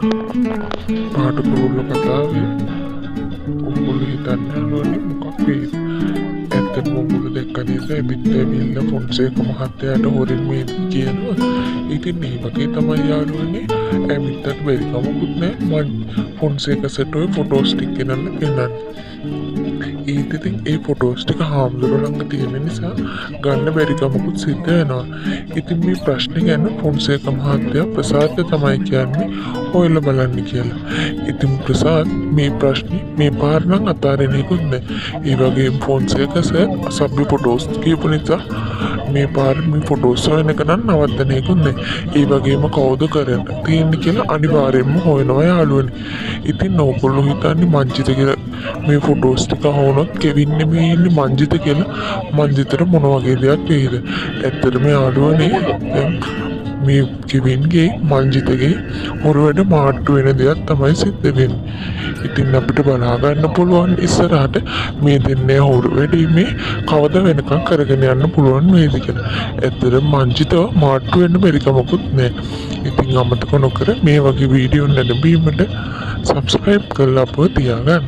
පාට කුරුල්ල කතාවේ උඹුලු හිතන්නේ නෝනේ මොකක් වේද? ඇත්තටම උඹුලු දැක්ක නේද? බිත්තරවිල්ල ෆොන්සේක මහත්තයාට හොරින් මේ කියනවා. ඉතින් මේ වගේ තමයි යාළුවනේ. ඇමිත්තට බැරි කමකුත් නැහැ. මම ෆොන්සේක සෙට්ටුවේ ෆොටෝස් ටික ගෙනල්ලා පෙන්නන්න. ඉතින් ඒ ෆොටෝස් ටික හාමුදුරුවෝ ළඟ තියෙන නිසා ගන්න බැරි කමකුත් සිද්ධ වෙනවා. ඉතින් මේ ප්‍රශ්නේ ගැන ෆොන්සේක මහත්තයා ප්‍රසාදට තමයි කියන්නේ හොයලා බලන්න කියලා. ඉතින් ප්‍රසාද් මේ ප්‍රශ්නේ මේ පාර නම් අතාරින්න ඉක්ුත් නැහැ. ඒ වගේම ෆොන්සේක සර් අසභ්‍ය ෆොටෝස් කියපු නිසා මේ පාර මේ ෆොටෝස් හොයන එක නම් නවත්තන්න ඉක්ුත් නැහැ. ඒ වගේම කවුද කරන්න තියෙන්නේ කියලා අනිවාර්යයෙන්ම හොයනවා යාළුවනේ. ඉතින් ඕගොල්ලෝ හිතන්නේ මංජිත කියලා මේ ෆොටෝස් ටික හොනොත් කෙවින් නෙමෙයි ඉන්නේ මංජිත කියලා. මංජිතට මොන වගේ දෙයක් වෙයිද? ඇත්තටම යාළුවනේ මේ කෙවින්ගේ මංජිතගේ හොරුවට මාට්ටු වෙන දෙයක් තමයි සිද්ධ වෙන්නේ. ඉතින් අපිට බලා ගන්න පුළුවන් ඉස්සරහට මේ දෙන්නේ හොරු වැඩි මේ කවද වෙනකම් කරගෙන යන්න පුළුවන් වේද කියලා. ඇත්තටම මංජිතව මාට්ටු වෙන්න බැරි කමකුත් නැහැ. ඉතින් අමතක නොකර මේ වගේ වීඩියෝ නැරඹීමට subscribe කරලා අපව තියාගන්න.